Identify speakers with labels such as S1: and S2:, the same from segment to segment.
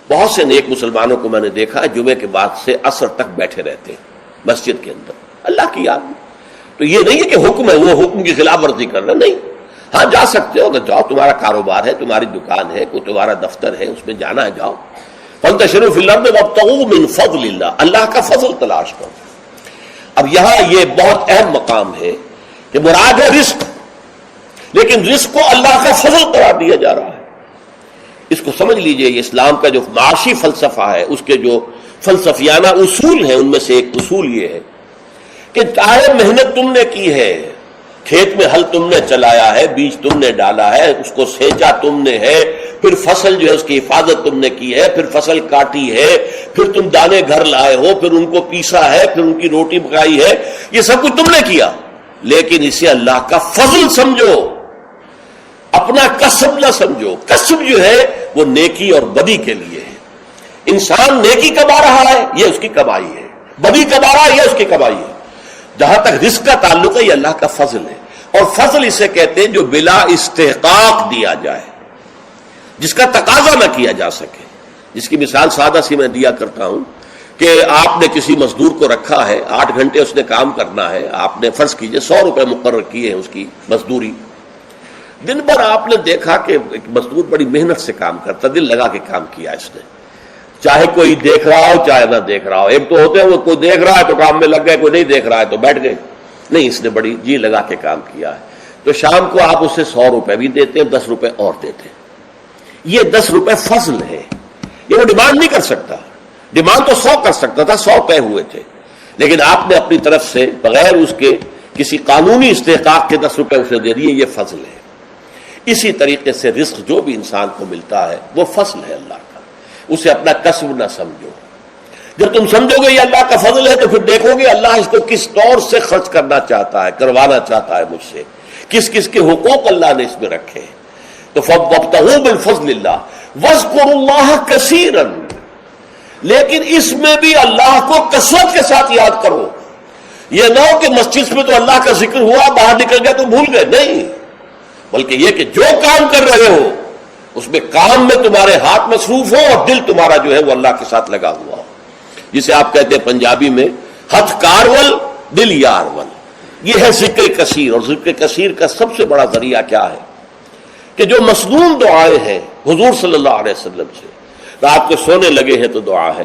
S1: بہت سے نیک مسلمانوں کو میں نے دیکھا جمعے کے بعد سے عصر تک بیٹھے رہتے ہیں مسجد کے اندر اللہ کی یاد میں. تو یہ نہیں ہے کہ حکم ہے وہ حکم کی خلاف ورزی کر رہا، نہیں. ہاں جا سکتے ہو، اگر جاؤ، تمہارا کاروبار ہے، تمہاری دکان ہے، کوئی تمہارا دفتر ہے، اس میں جانا ہے جاؤ. فانتشروا فی الارض وابتغوا من فضل اللہ، اللہ کا فضل تلاش کرو. اب یہاں یہ بہت اہم مقام ہے کہ مراد ہے رزق، لیکن رزق کو اللہ کا فضل قرار دیا جا رہا ہے. اس کو سمجھ لیجئے، یہ اسلام کا جو معاشی فلسفہ ہے، اس کے جو فلسفیانہ اصول ہیں، ان میں سے ایک اصول یہ ہے کہ چاہے محنت تم نے کی ہے، کھیت میں ہل تم نے چلایا ہے، بیج تم نے ڈالا ہے، اس کو سینچا تم نے ہے، پھر فصل جو ہے اس کی حفاظت تم نے کی ہے، پھر فصل کاٹی ہے، پھر تم دانے گھر لائے ہو، پھر ان کو پیسا ہے، پھر ان کی روٹی پکائی ہے، یہ سب کچھ تم نے کیا، لیکن اسے اللہ کا فضل سمجھو، اپنا کسب نہ سمجھو. کسب جو ہے وہ نیکی اور بدی کے لیے ہے. انسان نیکی کما رہا ہے، یہ اس کی کمائی ہے، بدی کما رہا ہے، یہ اس کی کمائی ہے. جہاں تک رزق کا تعلق ہے، یہ اللہ کا فضل ہے. اور فضل اسے کہتے ہیں جو بلا استحقاق دیا جائے، جس کا تقاضا نہ کیا جا سکے. جس کی مثال سادہ سی میں دیا کرتا ہوں کہ آپ نے کسی مزدور کو رکھا ہے، 8 گھنٹے اس نے کام کرنا ہے، آپ نے فرض کیجئے 100 روپے مقرر کیے ہیں اس کی مزدوری. دن بھر آپ نے دیکھا کہ ایک مزدور بڑی محنت سے کام کرتا، دل لگا کے کام کیا اس نے، چاہے کوئی دیکھ رہا ہو چاہے نہ دیکھ رہا ہو. ایک تو ہوتے ہیں وہ کوئی دیکھ رہا ہے تو کام میں لگ گئے، کوئی نہیں دیکھ رہا ہے تو بیٹھ گئے. نہیں، اس نے بڑی جی لگا کے کام کیا ہے. تو شام کو آپ اسے 100 روپے بھی دیتے ہیں، 10 روپے اور دیتے ہیں. یہ 10 روپے فضل ہے، یہ وہ ڈیمانڈ نہیں کر سکتا. ڈیمانڈ تو 100 کر سکتا تھا، 100 طے ہوئے تھے، لیکن آپ نے اپنی طرف سے بغیر اس کے کسی قانونی استحقاق کے 10 روپے اسے دے دیے، یہ فضل ہے. اسی طریقے سے رزق جو بھی انسان کو ملتا ہے وہ فضل ہے اللہ کا، اسے اپنا کسب نہ سمجھو. جب تم سمجھو گے یہ اللہ کا فضل ہے تو پھر دیکھو گے اللہ اس کو کس طور سے خرچ کرنا چاہتا ہے، کروانا چاہتا ہے مجھ سے، کس کس کے حقوق اللہ نے اس میں رکھے. تو فَابْتَغُوا بِالْفَضْلِ اللَّهِ وَاذْكُرُوا اللَّهَ كَثِيرًا، لیکن اس میں بھی اللہ کو کثرت کے ساتھ یاد کرو. یہ نہ ہو کہ مسجد میں تو اللہ کا ذکر ہوا، باہر نکل گیا تو بھول گئے، نہیں، بلکہ یہ کہ جو کام کر رہے ہو اس میں کام میں تمہارے ہاتھ مصروف ہو اور دل تمہارا جو ہے وہ اللہ کے ساتھ لگا ہوا ہو. جسے آپ کہتے ہیں پنجابی میں ہتھ کارول دل یارول. یہ ہے ذکر کثیر. اور ذکر کثیر کا سب سے بڑا ذریعہ کیا ہے کہ جو مصنون دعائیں ہیں حضور صلی اللہ علیہ وسلم سے، رات کو سونے لگے ہیں تو دعا ہے،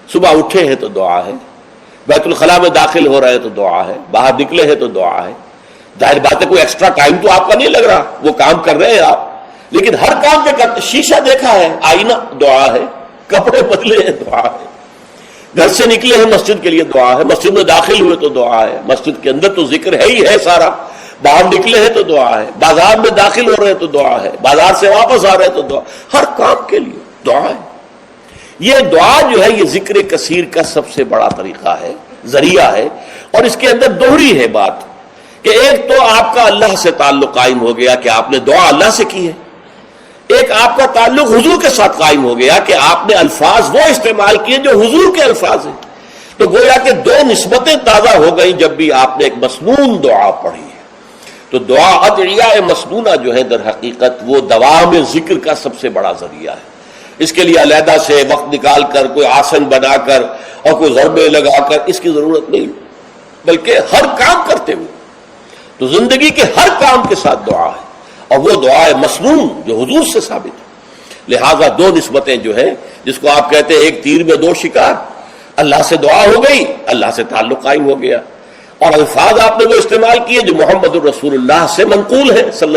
S1: صبح اٹھے ہیں تو دعا ہے، بیت الخلاء میں داخل ہو رہے ہیں تو دعا ہے، باہر نکلے ہیں تو دعا ہے. ظاہر بات ہے کوئی ایکسٹرا ٹائم تو آپ کا نہیں لگ رہا، وہ کام کر رہے ہیں آپ، لیکن ہر کام پہ کرتے. شیشہ دیکھا ہے، آئینہ دعا ہے، کپڑے بدلے ہیں دعا ہے، گھر سے نکلے ہیں مسجد کے لیے دعا ہے، مسجد میں داخل ہوئے تو دعا ہے، مسجد کے اندر تو ذکر ہے ہی ہے سارا، باہر نکلے ہیں تو دعا ہے، بازار میں داخل ہو رہے ہیں تو دعا ہے، بازار سے واپس آ رہے ہیں تو دعا، ہر کام کے لیے دعا ہے. یہ دعا جو ہے یہ ذکر کثیر کا سب سے بڑا طریقہ ہے، ذریعہ ہے. اور اس کے اندر دوہری ہے بات کہ ایک تو آپ کا اللہ سے تعلق قائم ہو گیا کہ آپ نے دعا اللہ سے کی ہے، ایک آپ کا تعلق حضور کے ساتھ قائم ہو گیا کہ آپ نے الفاظ وہ استعمال کیے جو حضور کے الفاظ ہیں. تو گویا کہ دو نسبتیں تازہ ہو گئیں جب بھی آپ نے ایک مسنون دعا پڑھی ہے. تو دعا ادعیاء مسنونہ جو ہے در حقیقت وہ دوام ذکر کا سب سے بڑا ذریعہ ہے. اس کے لیے علیحدہ سے وقت نکال کر کوئی آسن بنا کر اور کوئی ضربے لگا کر اس کی ضرورت نہیں، بلکہ ہر کام کرتے ہوئے تو زندگی کے ہر کام کے ساتھ دعا ہے، اور وہ دعا ہے مسنون جو حضور سے ثابت ہے. لہذا دو نسبتیں جو ہیں جس کو آپ کہتے ہیں ایک تیر میں دو شکار، اللہ سے دعا ہو گئی، اللہ سے تعلق قائم ہو گیا، اور الفاظ آپ نے وہ استعمال کیے جو محمد الرسول اللہ سے منقول ہے صلی